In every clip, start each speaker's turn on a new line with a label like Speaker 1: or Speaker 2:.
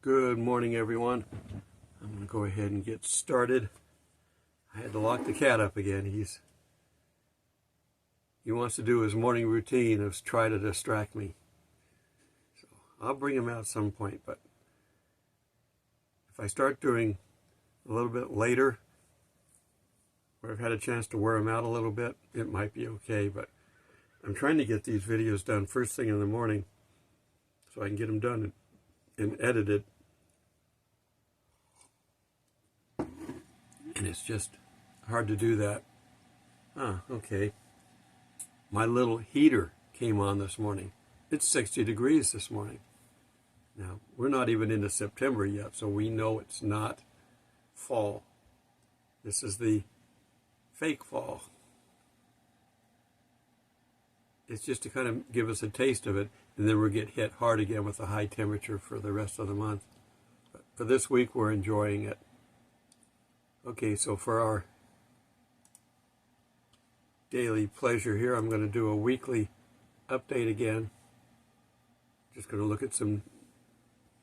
Speaker 1: Good morning, everyone. I'm going to go ahead and get started. I had to lock the cat up again. He wants to do his morning routine of try to distract me. So I'll bring him out at some point, but if I start doing a little bit later, where I've had a chance to wear him out a little bit, it might be okay, but I'm trying to get these videos done first thing in the morning so I can get them done and edited. And it's just hard to do that. Okay. My little heater came on this morning. It's 60 degrees this morning. Now, we're not even into September yet, so we know it's not fall. This is the fake fall. It's just to kind of give us a taste of it, and then we'll get hit hard again with a high temperature for the rest of the month. But for this week, we're enjoying it. Okay, so for our daily pleasure here, I'm going to do a weekly update again. Just going to look at some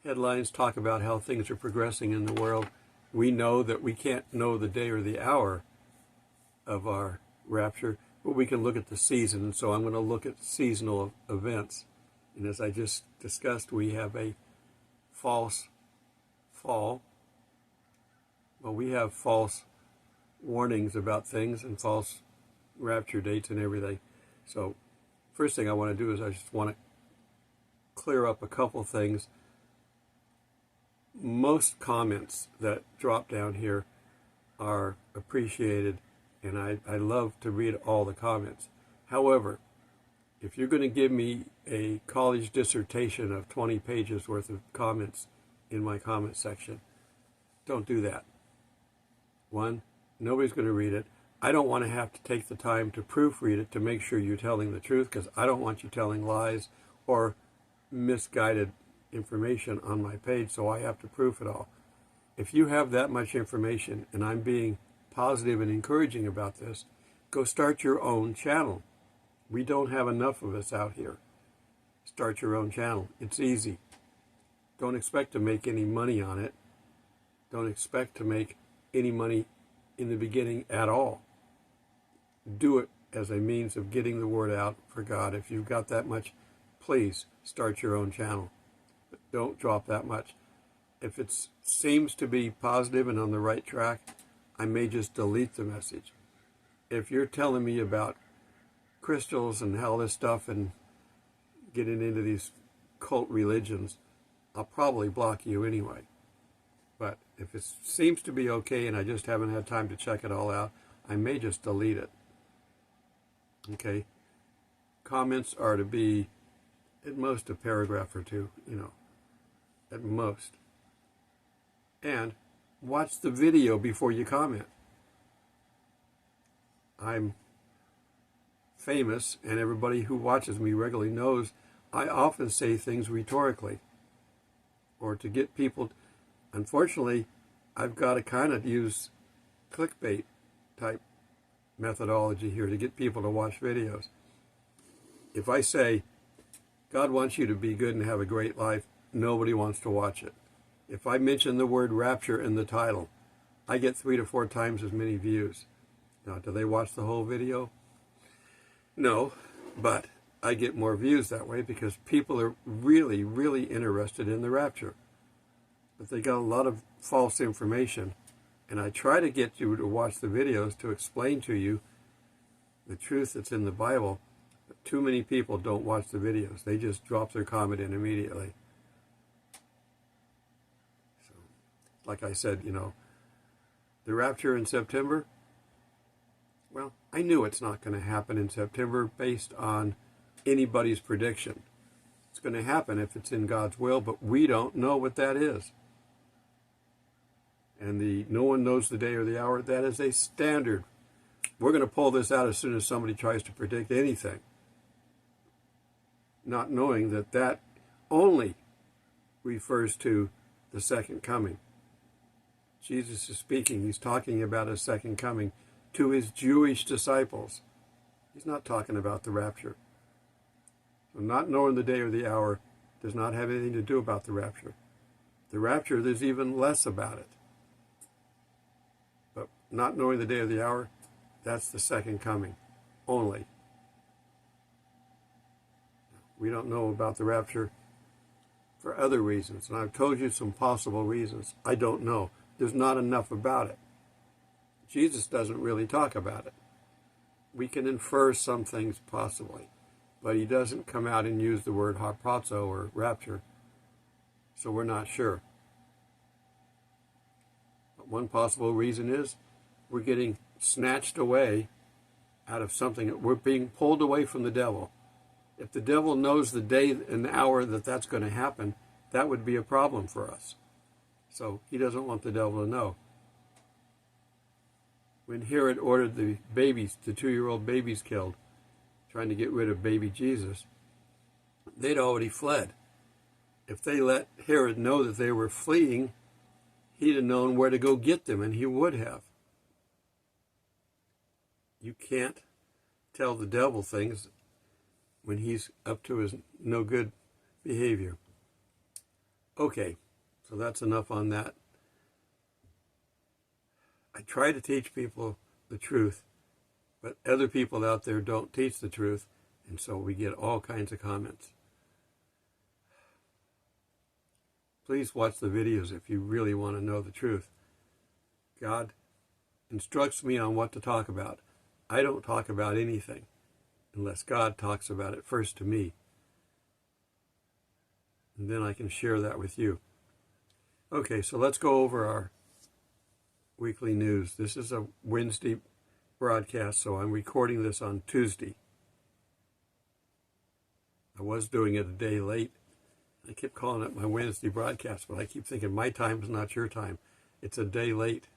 Speaker 1: headlines, talk about how things are progressing in the world. We know that we can't know the day or the hour of our rapture, but we can look at the season. And so I'm going to look at seasonal events. And as I just discussed, we have a false fall. Well, we have false warnings about things and false rapture dates and everything. So first thing I want to do is I just want to clear up a couple things. Most comments that drop down here are appreciated, and I love to read all the comments. However, if you're going to give me a college dissertation of 20 pages worth of comments in my comment section, don't do that. One, nobody's going to read it. I don't want to have to take the time to proofread it to make sure you're telling the truth, because I don't want you telling lies or misguided information on my page, so I have to proof it all. If you have that much information and I'm being positive and encouraging about this, go start your own channel. We don't have enough of us out here. Start your own channel. It's easy. Don't expect to make any money on it. Don't expect to make any money in the beginning at all. Do it as a means of getting the word out for God. If you've got that much, please start your own channel. But don't drop that much. If it seems to be positive and on the right track, I may just delete the message. If you're telling me about crystals and all this stuff and getting into these cult religions, I'll probably block you anyway. But if it seems to be okay and I just haven't had time to check it all out, I may just delete it. Okay? Comments are to be at most a paragraph or two, at most. And watch the video before you comment. I'm famous, and everybody who watches me regularly knows I often say things rhetorically or to get people. Unfortunately, I've got to kind of use clickbait type methodology here to get people to watch videos. If I say, God wants you to be good and have a great life, nobody wants to watch it. If I mention the word rapture in the title, I get 3 to 4 times as many views. Now, do they watch the whole video? No, but I get more views that way because people are really, really interested in the rapture. But they got a lot of false information, and I try to get you to watch the videos to explain to you the truth that's in the Bible, but too many people don't watch the videos. They just drop their comment in immediately. So, like I said, the rapture in September, well, I knew it's not going to happen in September based on anybody's prediction. It's going to happen if it's in God's will, but we don't know what that is. And no one knows the day or the hour. That is a standard. We're going to pull this out as soon as somebody tries to predict anything, not knowing that that only refers to the second coming. Jesus is speaking. He's talking about his second coming to his Jewish disciples. He's not talking about the rapture. So not knowing the day or the hour does not have anything to do about the rapture. The rapture, there's even less about it. But not knowing the day or the hour, that's the second coming only. We don't know about the rapture for other reasons, and I've told you some possible reasons. I don't know. There's not enough about it. Jesus doesn't really talk about it. We can infer some things possibly, but he doesn't come out and use the word harpazo or rapture, so we're not sure. But one possible reason is we're getting snatched away out of something. We're being pulled away from the devil. If the devil knows the day and the hour that that's going to happen, that would be a problem for us. So he doesn't want the devil to know. When Herod ordered the babies, the 2-year-old babies killed, trying to get rid of baby Jesus, they'd already fled. If they let Herod know that they were fleeing, he'd have known where to go get them, and he would have. You can't tell the devil things when he's up to his no good behavior. Okay, so that's enough on that. I try to teach people the truth, but other people out there don't teach the truth, and so we get all kinds of comments. Please watch the videos if you really want to know the truth. God instructs me on what to talk about. I don't talk about anything unless God talks about it first to me. And then I can share that with you. Okay, so let's go over our weekly news. This is a Wednesday broadcast, so I'm recording this on Tuesday. I was doing it a day late. I keep calling it my Wednesday broadcast, but I keep thinking my time is not your time. It's a day late.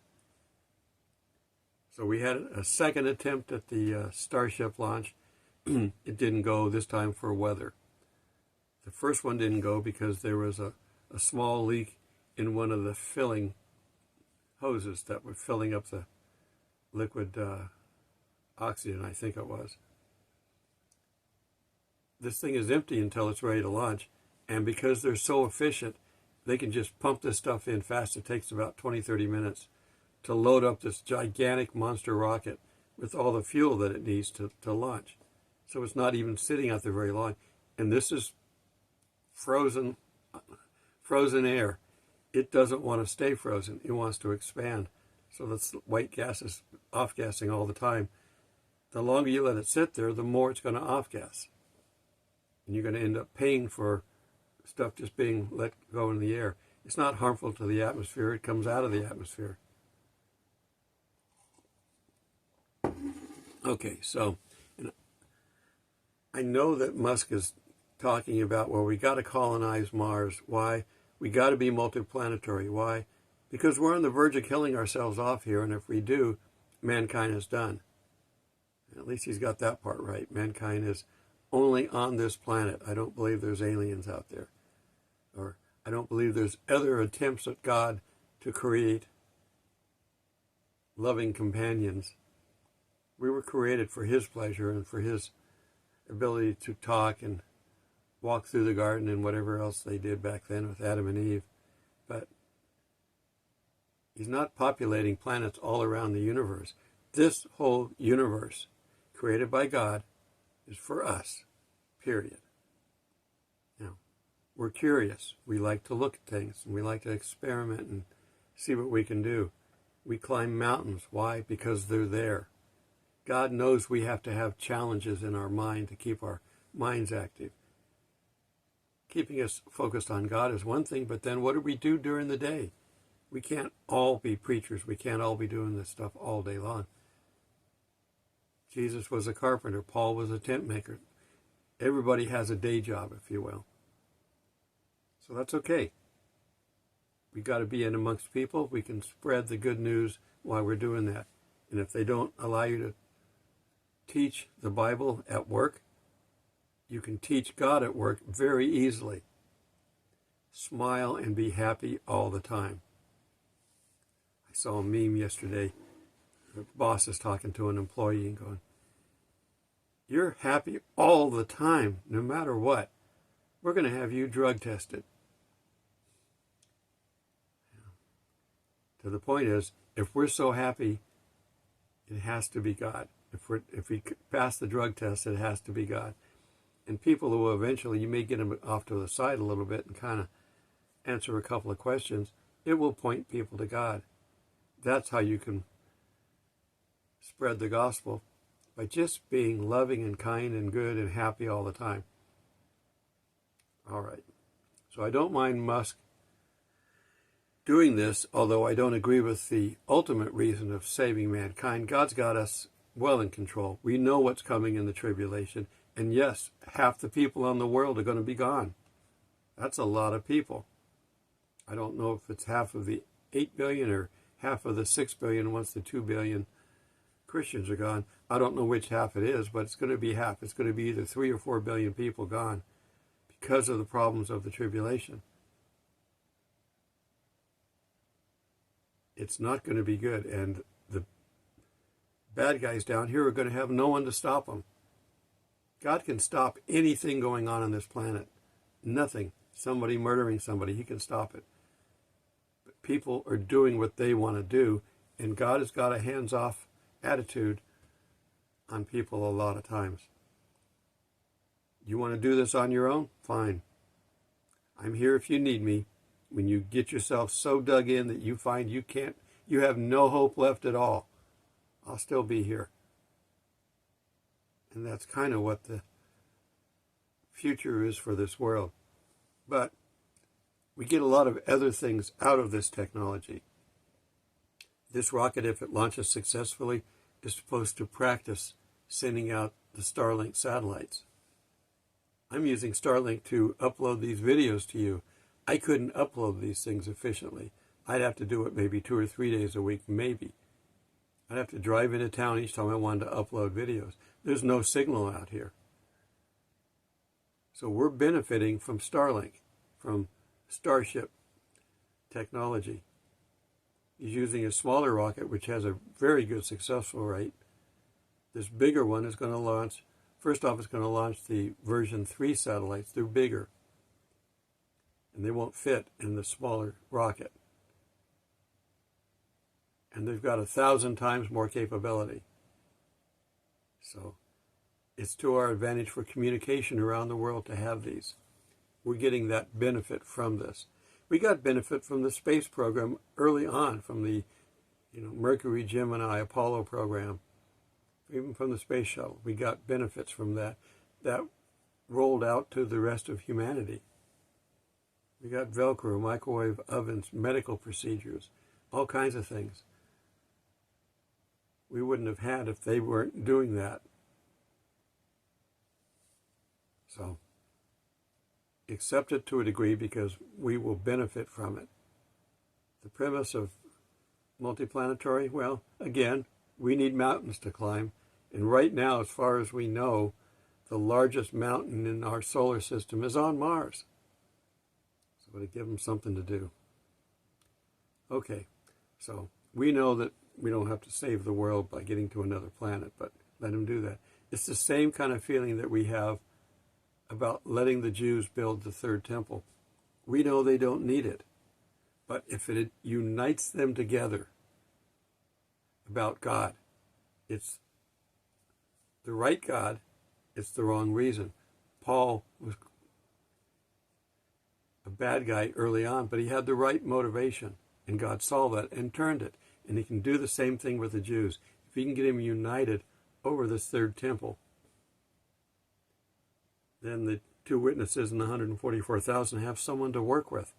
Speaker 1: So we had a second attempt at the Starship launch. It didn't go this time for weather. The first one didn't go because there was a small leak in one of the filling hoses that were filling up the liquid oxygen, I think it was. This thing is empty until it's ready to launch, and because they're so efficient, they can just pump this stuff in fast. It takes about 20-30 minutes to load up this gigantic monster rocket with all the fuel that it needs to launch. So it's not even sitting out there very long. And this is frozen air. It doesn't want to stay frozen. It wants to expand. So the white gas is off-gassing all the time. The longer you let it sit there, the more it's going to off-gas. And you're going to end up paying for stuff just being let go in the air. It's not harmful to the atmosphere. It comes out of the atmosphere. Okay, so I know that Musk is talking about, well, we got to colonize Mars. Why? We got to be multiplanetary. Why? Because we're on the verge of killing ourselves off here, and if we do, mankind is done. At least he's got that part right. Mankind is only on this planet. I don't believe there's aliens out there. Or I don't believe there's other attempts at God to create loving companions. We were created for his pleasure and for his ability to talk and walk through the garden and whatever else they did back then with Adam and Eve. But he's not populating planets all around the universe. This whole universe, created by God, is for us, period. Now, we're curious. We like to look at things, and we like to experiment and see what we can do. We climb mountains. Why? Because they're there. God knows we have to have challenges in our mind to keep our minds active. Keeping us focused on God is one thing, but then what do we do during the day? We can't all be preachers. We can't all be doing this stuff all day long. Jesus was a carpenter. Paul was a tent maker. Everybody has a day job, if you will. So that's okay. We got to be in amongst people. We can spread the good news while we're doing that. And if they don't allow you to teach the Bible at work, you can teach God at work very easily. Smile and be happy all the time. I saw a meme yesterday. The boss is talking to an employee and going, "You're happy all the time, no matter what. We're going to have you drug tested." So the point is, if we're so happy, it has to be God. If we pass the drug test, it has to be God. And people who will eventually, you may get them off to the side a little bit and kind of answer a couple of questions, it will point people to God. That's how you can spread the gospel, by just being loving and kind and good and happy all the time. All right. So I don't mind Musk doing this, although I don't agree with the ultimate reason of saving mankind. God's got us well in control. We know what's coming in the tribulation. And yes, half the people on the world are going to be gone. That's a lot of people. I don't know if it's half of the 8 billion or half of the 6 billion once the 2 billion Christians are gone. I don't know which half it is, but it's going to be half. It's going to be either 3 or 4 billion people gone because of the problems of the tribulation. It's not going to be good, and the bad guys down here are going to have no one to stop them. God can stop anything going on this planet. Nothing. Somebody murdering somebody, he can stop it. But people are doing what they want to do, and God has got a hands-off attitude on people a lot of times. You want to do this on your own? Fine. I'm here if you need me. When you get yourself so dug in that you find you have no hope left at all, I'll still be here. And that's kind of what the future is for this world. But we get a lot of other things out of this technology. This rocket, if it launches successfully, is supposed to practice sending out the Starlink satellites. I'm using Starlink to upload these videos to you. I couldn't upload these things efficiently. I'd have to do it maybe 2 or 3 days a week, maybe. I'd have to drive into town each time I wanted to upload videos. There's no signal out here. So we're benefiting from Starlink, from Starship technology. He's using a smaller rocket, which has a very good successful rate. This bigger one is going to launch, first off, it's going to launch the version 3 satellites. They're bigger, and they won't fit in the smaller rocket. And they've got 1,000 times more capability. So it's to our advantage for communication around the world to have these. We're getting that benefit from this. We got benefit from the space program early on, from the Mercury, Gemini, Apollo program, even from the space shuttle. We got benefits from that. That rolled out to the rest of humanity. We got Velcro, microwave ovens, medical procedures, all kinds of things we wouldn't have had if they weren't doing that. So accept it to a degree because we will benefit from it. The premise of multiplanetary, well, again, we need mountains to climb. And right now, as far as we know, the largest mountain in our solar system is on Mars. So to give them something to do. Okay, so we know that we don't have to save the world by getting to another planet, but let them do that. It's the same kind of feeling that we have about letting the Jews build the third temple. We know they don't need it, but if it unites them together about God, it's the right God, it's the wrong reason. Paul was a bad guy early on, but he had the right motivation, and God saw that and turned it. And he can do the same thing with the Jews. If he can get them united over this third temple, then the 2 witnesses and the 144,000 have someone to work with.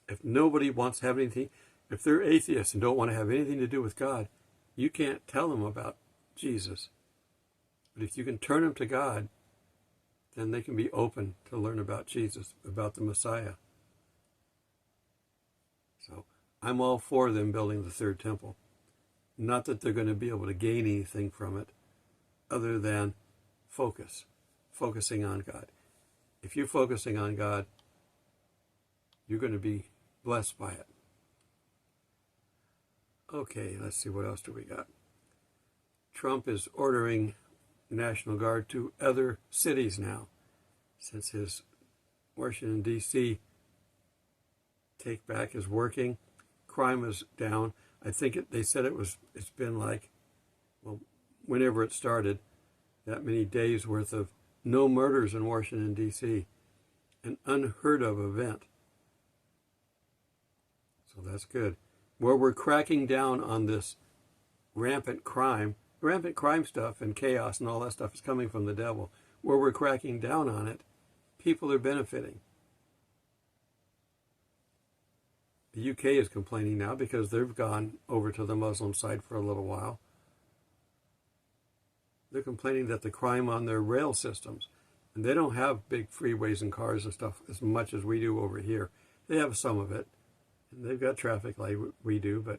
Speaker 1: If nobody wants to have anything, if they're atheists and don't want to have anything to do with God, you can't tell them about Jesus. But if you can turn them to God, then they can be open to learn about Jesus, about the Messiah. So I'm all for them building the third temple. Not that they're going to be able to gain anything from it other than focusing on God. If you're focusing on God, you're going to be blessed by it. Okay, let's see, what else do we got? Trump is ordering National Guard to other cities now, since his Washington, D.C. take back is working. crime is down. I think they said it's been like, well, whenever it started, that many days worth of no murders in Washington, D.C., an unheard of event. So that's good. Where we're cracking down on this rampant crime stuff and chaos and all that stuff is coming from the devil. Where we're cracking down on it, people are benefiting. The UK is complaining now because they've gone over to the Muslim side for a little while. They're complaining that the crime on their rail systems, and they don't have big freeways and cars and stuff as much as we do over here. They have some of it, and they've got traffic like we do, but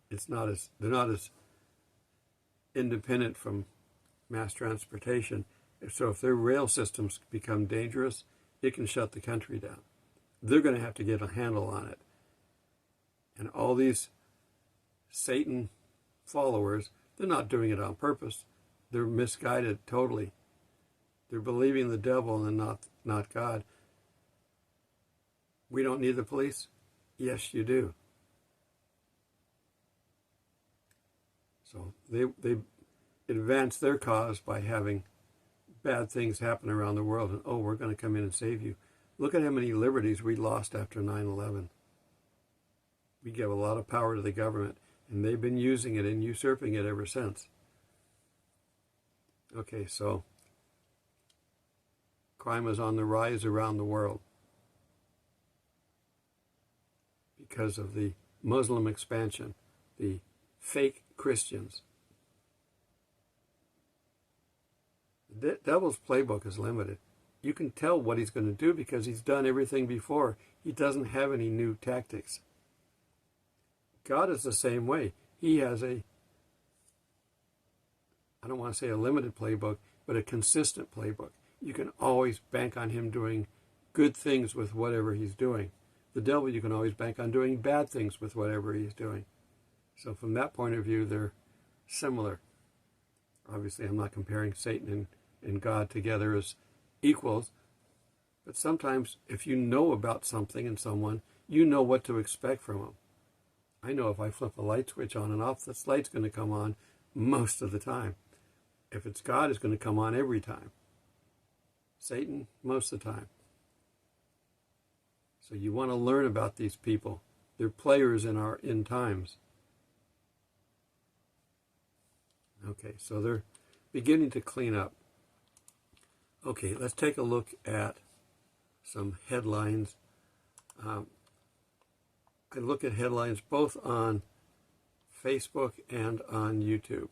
Speaker 1: they're not as independent from mass transportation. So if their rail systems become dangerous, it can shut the country down. They're going to have to get a handle on it. And all these Satan followers, they're not doing it on purpose. They're misguided totally. They're believing the devil and not God. We don't need the police? Yes, you do. So they advance their cause by having bad things happen around the world. And, we're going to come in and save you. Look at how many liberties we lost after 9/11. We give a lot of power to the government, and they've been using it and usurping it ever since. Okay, so crime is on the rise around the world because of the Muslim expansion, the fake Christians. The devil's playbook is limited. You can tell what he's going to do because he's done everything before. He doesn't have any new tactics. God is the same way. He has I don't want to say a limited playbook, but a consistent playbook. You can always bank on him doing good things with whatever he's doing. The devil, you can always bank on doing bad things with whatever he's doing. So from that point of view, they're similar. Obviously, I'm not comparing Satan and God together as equals, but sometimes if you know about something and someone, you know what to expect from them. I know if I flip a light switch on and off, this light's going to come on most of the time. If it's God, it's going to come on every time. Satan, most of the time. So you want to learn about these people. They're players in our end times. Okay, so they're beginning to clean up. Okay, let's take a look at some headlines. I look at headlines both on Facebook and on YouTube.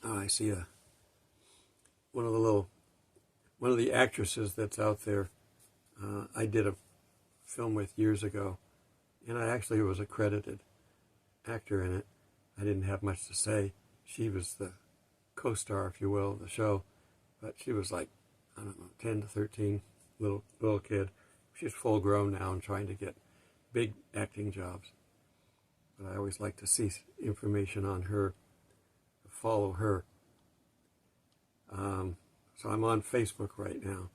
Speaker 1: I see one of the actresses that's out there. I did a film with years ago, and I actually was a credited actor in it. I didn't have much to say. She was the co-star, if you will, of the show, but she was like, I don't know, 10 to 13, little kid. She's full grown now and trying to get big acting jobs. But I always like to see information on her, follow her. So I'm on Facebook right now.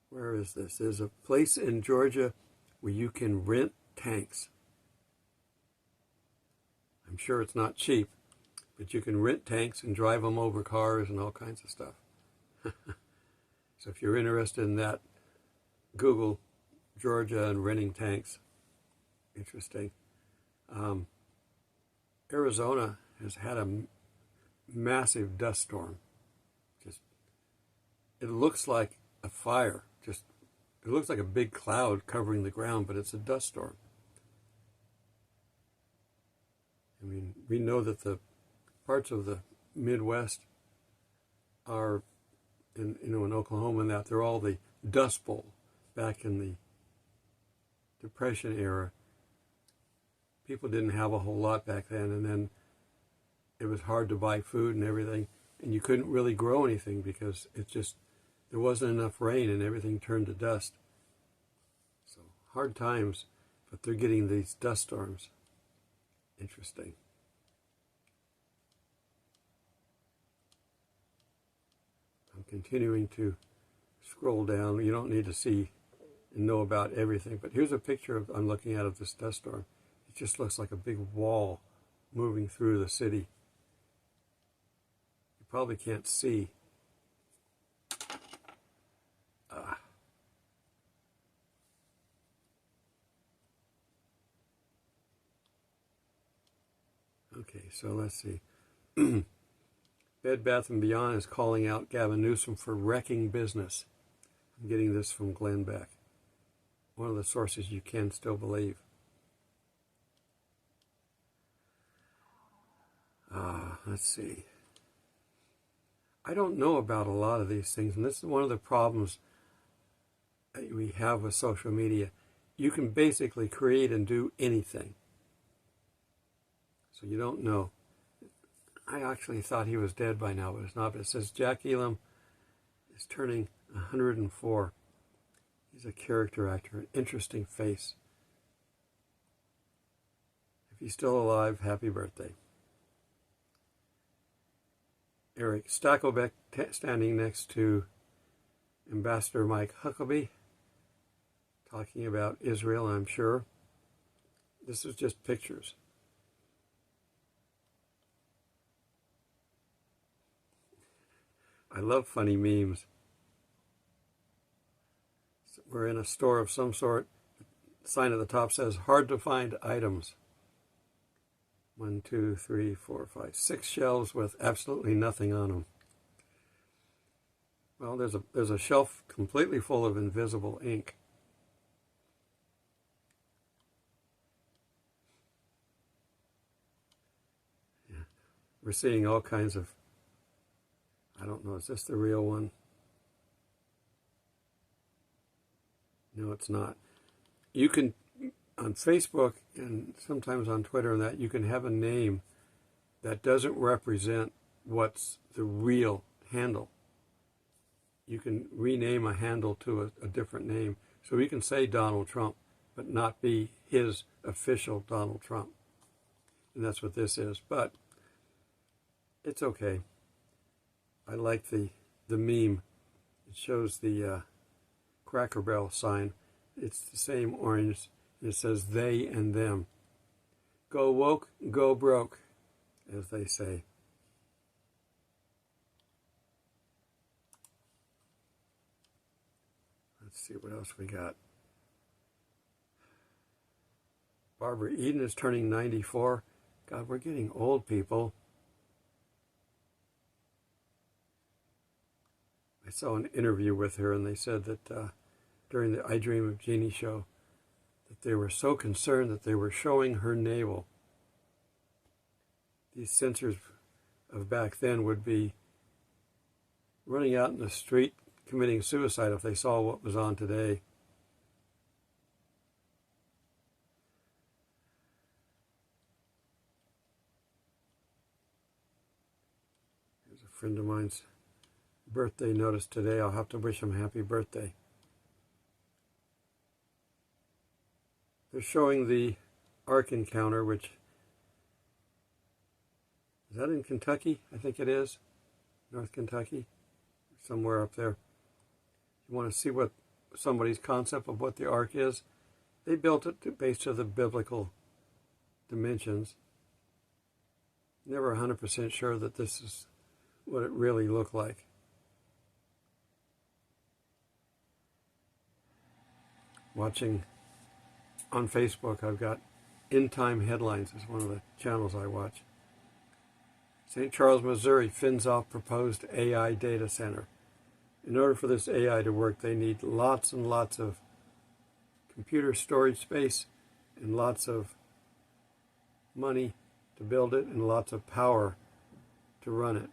Speaker 1: Where is this? There's a place in Georgia where you can rent tanks. I'm sure it's not cheap, but you can rent tanks and drive them over cars and all kinds of stuff. So if you're interested in that, Google Georgia and renting tanks. Interesting. Arizona has had a massive dust storm. It looks like a fire. It looks like a big cloud covering the ground, but it's a dust storm. I mean, we know that the parts of the Midwest are, in Oklahoma and that, they're all the Dust Bowl back in the Depression era. People didn't have a whole lot back then, and then it was hard to buy food and everything, and you couldn't really grow anything because there wasn't enough rain and everything turned to dust. So hard times, but they're getting these dust storms. Interesting. continuing to scroll down. You don't need to see and know about everything. But here's a picture I'm looking at of this dust storm. It just looks like a big wall moving through the city. You probably can't see. Okay, so let's see. Bed Bath & Beyond is calling out Gavin Newsom for wrecking business. I'm getting this from Glenn Beck, one of the sources you can still believe. Let's see. I don't know about a lot of these things, and this is one of the problems that we have with social media. You can basically create and do anything. So you don't know. I actually thought he was dead by now, but it's not. But it says Jack Elam is turning 104. He's a character actor, an interesting face. If he's still alive, happy birthday. Eric Stakelbeck standing next to Ambassador Mike Huckabee, talking about Israel, I'm sure. This is just pictures. I love funny memes. We're in a store of some sort. The sign at the top says, hard to find items. 1, 2, 3, 4, 5, 6 shelves with absolutely nothing on them. Well, there's a shelf completely full of invisible ink. Yeah. We're seeing all kinds of, I don't know, is this the real one? No, it's not. You can, on Facebook and sometimes on Twitter and that, you can have a name that doesn't represent what's the real handle. You can rename a handle to a different name. So we can say Donald Trump, but not be his official Donald Trump. And that's what this is. But it's okay. I like the meme. It shows the Cracker Barrel sign. It's the same orange. It says they and them. Go woke, go broke, as they say. Let's see what else we got. Barbara Eden is turning 94. God, we're getting old, people. I saw an interview with her, and they said that during the I Dream of Jeannie show, that they were so concerned that they were showing her navel. These censors of back then would be running out in the street committing suicide if they saw what was on today. There's a friend of mine's birthday notice today. I'll have to wish him happy birthday. They're showing the Ark encounter, which is that in Kentucky? I think it is. North Kentucky. Somewhere up there. You want to see what somebody's concept of what the Ark is? They built it based on the biblical dimensions. Never 100% sure that this is what it really looked like. Watching on Facebook, I've got End Time Headlines. It's one of the channels I watch. St. Charles, Missouri fins off proposed AI data center. In order for this AI to work, they need lots and lots of computer storage space and lots of money to build it and lots of power to run it.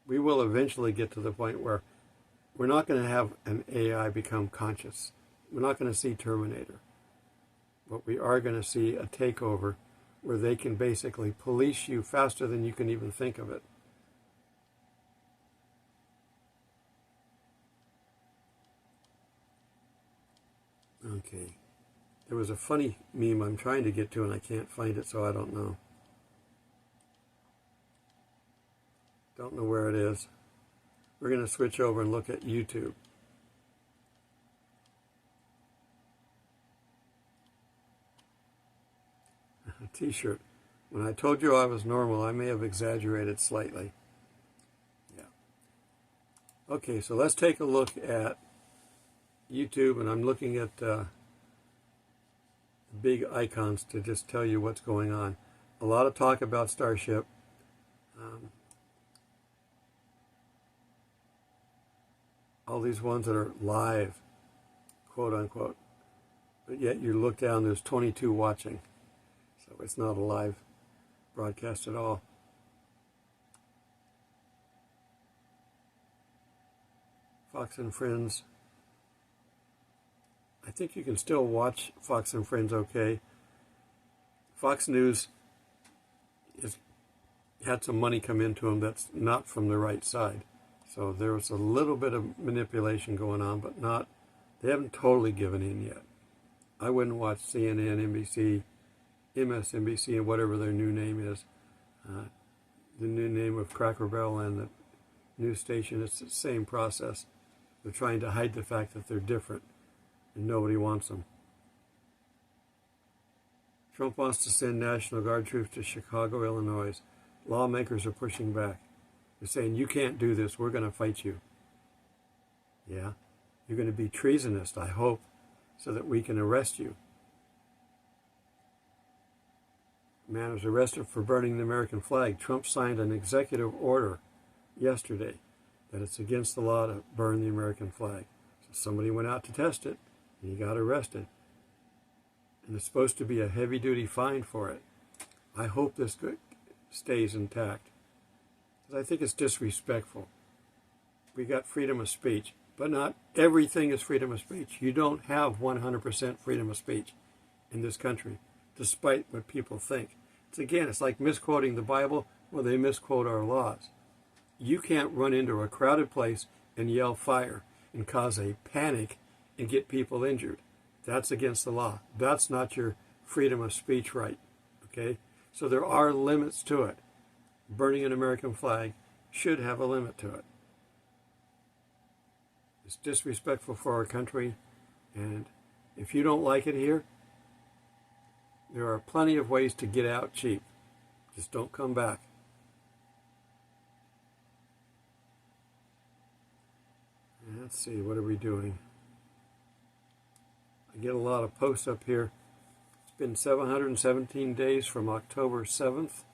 Speaker 1: We will eventually get to the point where we're not going to have an AI become conscious. We're not going to see Terminator. But we are going to see a takeover where they can basically police you faster than you can even think of it. Okay. There was a funny meme I'm trying to get to and I can't find it, so I don't know. Don't know where it is. we're going to switch over and look at YouTube. A t-shirt. When I told you I was normal, I may have exaggerated slightly. Yeah. Okay, so let's take a look at YouTube, and I'm looking at big icons to just tell you what's going on. A lot of talk about Starship. All these ones that are live, quote unquote, but yet you look down, there's 22 watching, so it's not a live broadcast at all. Fox and Friends. I think you can still watch Fox and Friends okay. Fox News had some money come into them that's not from the right side. So there was a little bit of manipulation going on, but not, they haven't totally given in yet. I wouldn't watch CNN, NBC, MSNBC, and whatever their new name is. The new name of Cracker Barrel and the news station, it's the same process. They're trying to hide the fact that they're different, and nobody wants them. Trump wants to send National Guard troops to Chicago, Illinois. Lawmakers are pushing back. They're saying, you can't do this, we're going to fight you. Yeah, you're going to be treasonous, I hope, so that we can arrest you. A man was arrested for burning the American flag. Trump signed an executive order yesterday that it's against the law to burn the American flag. So somebody went out to test it, and he got arrested. And there's supposed to be a heavy-duty fine for it. I hope this stays intact, because I think it's disrespectful. We got freedom of speech, but not everything is freedom of speech. You don't have 100% freedom of speech in this country, despite what people think. It's like misquoting the Bible. Well, they misquote our laws. You can't run into a crowded place and yell fire and cause a panic and get people injured. That's against the law. That's not your freedom of speech right, okay? So there are limits to it. Burning an American flag should have a limit to it. It's disrespectful for our country, and if you don't like it here, there are plenty of ways to get out cheap. Just don't come back. And let's see, what are we doing? I get a lot of posts up here. It's been 717 days from October 7th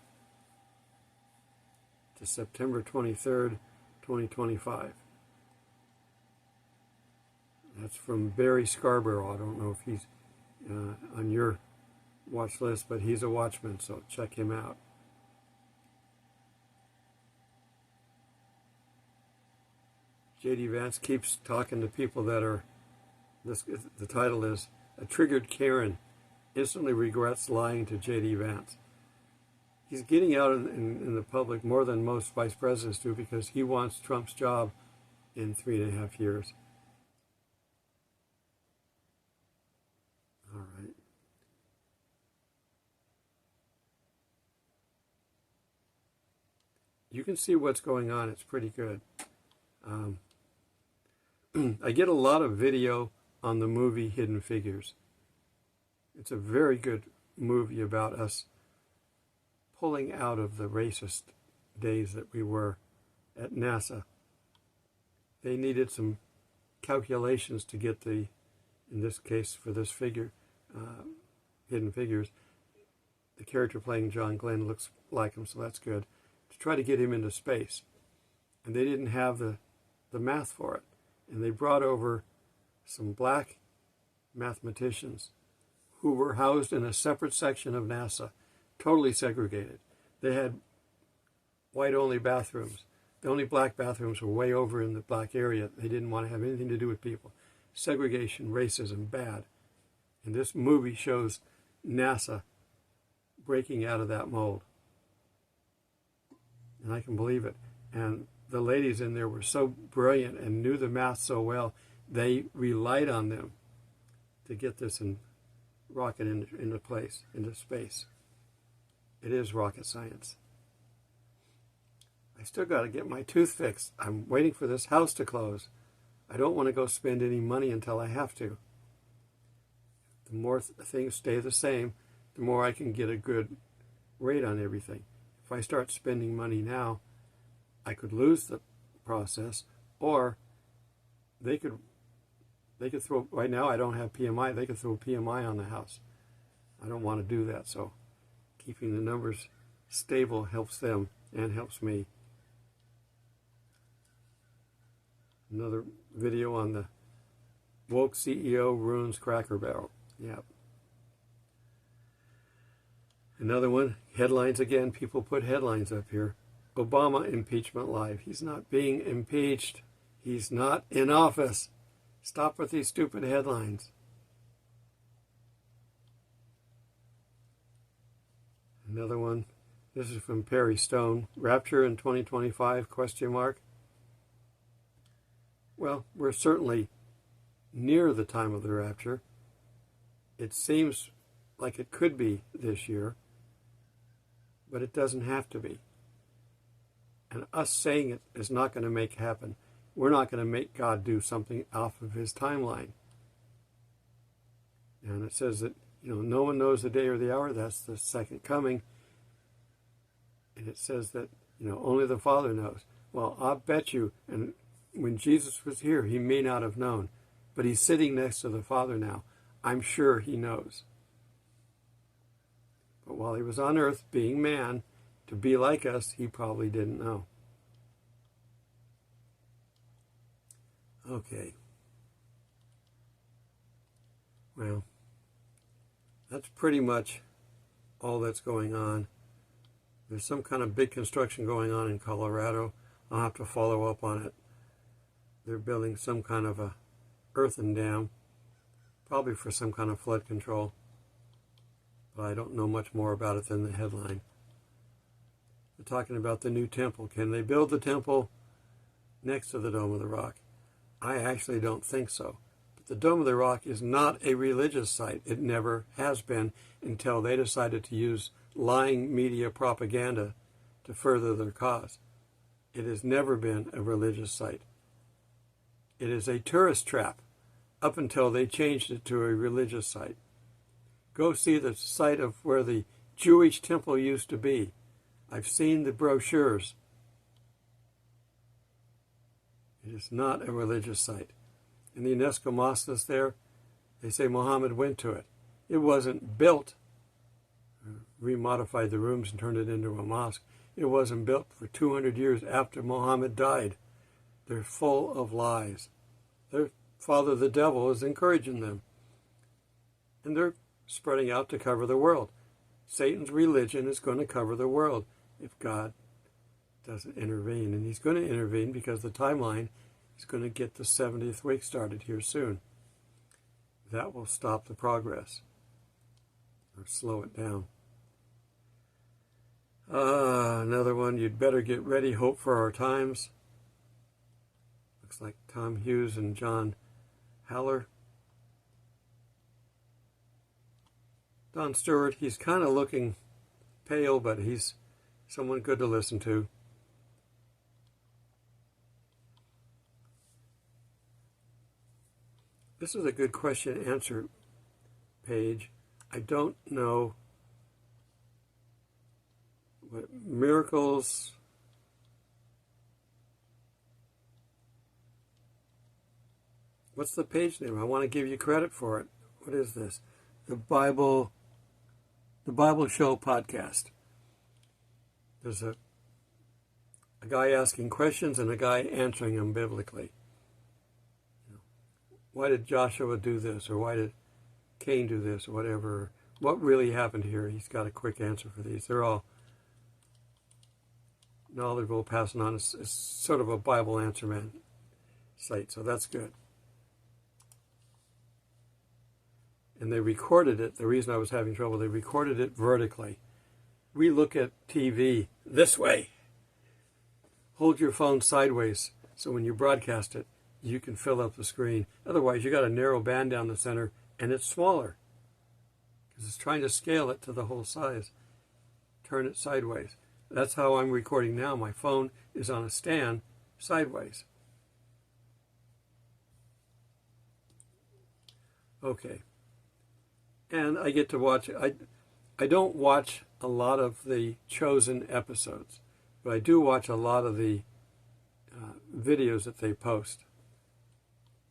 Speaker 1: to September 23rd, 2025. That's from Barry Scarborough. I don't know if he's on your watch list, but he's a watchman, so check him out. J.D. Vance keeps talking to people that are, the title is, A Triggered Karen Instantly Regrets Lying to J.D. Vance. He's getting out in the public more than most vice presidents do because he wants Trump's job in 3.5 years. All right. You can see what's going on. It's pretty good. I get a lot of video on the movie Hidden Figures. It's a very good movie about us pulling out of the racist days that we were at NASA. They needed some calculations to get the, in this case for this figure, Hidden Figures, the character playing John Glenn looks like him, so that's good, to try to get him into space. And they didn't have the math for it. And they brought over some black mathematicians who were housed in a separate section of NASA, totally segregated. They had white-only bathrooms. The only black bathrooms were way over in the black area. They didn't want to have anything to do with people. Segregation, racism, bad. And this movie shows NASA breaking out of that mold. And I can believe it. And the ladies in there were so brilliant and knew the math so well, they relied on them to get this rocket into place, into space. It is rocket science. I still got to get my tooth fixed. I'm waiting for this house to close. I don't want to go spend any money until I have to. The more things stay the same, the more I can get a good rate on everything. If I start spending money now, I could lose the process, or they could throw, right now I don't have PMI, they could throw PMI on the house. I don't want to do that, so keeping the numbers stable helps them and helps me. Another video on the woke CEO ruins Cracker Barrel. Yep. Another one, headlines again. People put headlines up here. Obama impeachment live. He's not being impeached. He's not in office. Stop with these stupid headlines. Another one. This is from Perry Stone. Rapture in 2025, question mark. Well, we're certainly near the time of the rapture. It seems like it could be this year, but it doesn't have to be. And us saying it is not going to make it happen. We're not going to make God do something off of his timeline. And it says that, no one knows the day or the hour. That's the second coming. And it says that, only the Father knows. Well, I'll bet you, and when Jesus was here, he may not have known. But he's sitting next to the Father now. I'm sure he knows. But while he was on earth, being man, to be like us, he probably didn't know. Okay. Well, that's pretty much all that's going on. There's some kind of big construction going on in Colorado. I'll have to follow up on it. They're building some kind of a earthen dam, probably for some kind of flood control. But I don't know much more about it than the headline. They're talking about the new temple. Can they build the temple next to the Dome of the Rock? I actually don't think so. But the Dome of the Rock is not a religious site. It never has been until they decided to use lying media propaganda to further their cause. It has never been a religious site. It is a tourist trap up until they changed it to a religious site. Go see the site of where the Jewish temple used to be. I've seen the brochures. It is not a religious site. In the UNESCO mosque that's there, they say Muhammad went to it. It wasn't built, remodified the rooms and turned it into a mosque. It wasn't built for 200 years after Muhammad died. They're full of lies. Their father, the devil, is encouraging them. And they're spreading out to cover the world. Satan's religion is going to cover the world if God doesn't intervene. And he's going to intervene because the timeline is going to get the 70th week started here soon. That will stop the progress or slow it down. Another one, you'd better get ready, hope for our times. Looks like Tom Hughes and John Haller. Don Stewart, he's kind of looking pale, but he's someone good to listen to. This is a good question and answer page. I don't know what miracles. What's the page name? I want to give you credit for it. What is this? The Bible Show podcast. There's a guy asking questions and a guy answering them biblically. Why did Joshua do this? Or why did Cain do this? Or whatever. What really happened here? He's got a quick answer for these. They're all knowledgeable, passing on. It's sort of a Bible Answer Man site, so that's good. And they recorded it. The reason I was having trouble, they recorded it vertically. We look at TV this way. Hold your phone sideways so when you broadcast it, you can fill up the screen. Otherwise, you got a narrow band down the center, and it's smaller because it's trying to scale it to the whole size. Turn it sideways. That's how I'm recording now. My phone is on a stand sideways. Okay. And I get to watch, I don't watch a lot of the chosen episodes, but I do watch a lot of the videos that they post.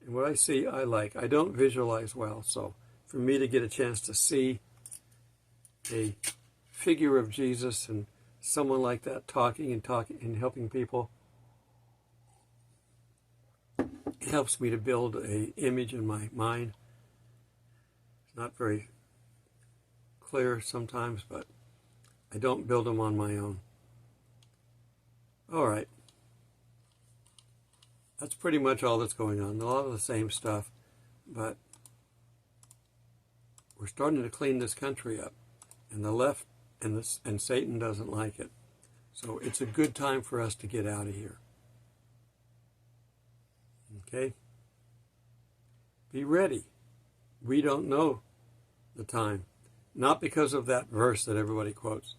Speaker 1: And what I see, I like. I don't visualize well, so for me to get a chance to see a figure of Jesus and someone like that talking and helping people, it helps me to build an image in my mind. It's not very clear sometimes, but I don't build them on my own. All right. That's pretty much all that's going on. A lot of the same stuff, but we're starting to clean this country up, and the left and Satan doesn't like it. So it's a good time for us to get out of here. Okay? Be ready. We don't know the time. Not because of that verse that everybody quotes.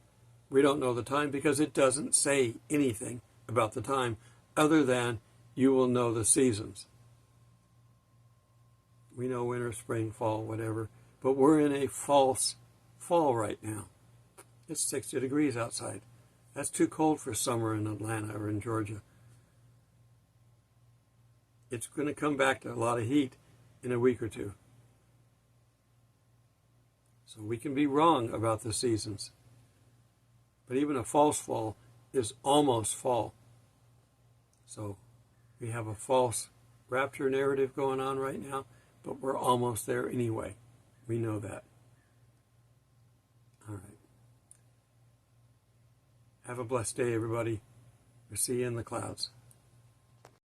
Speaker 1: We don't know the time because it doesn't say anything about the time other than you will know the seasons. We know winter, spring, fall, whatever. But we're in a false fall right now. It's 60 degrees outside. That's too cold for summer in Atlanta or in Georgia. It's going to come back to a lot of heat in a week or two. So we can be wrong about the seasons. But even a false fall is almost fall. So we have a false rapture narrative going on right now, but we're almost there anyway. We know that. All right. Have a blessed day, everybody. We'll see you in the clouds.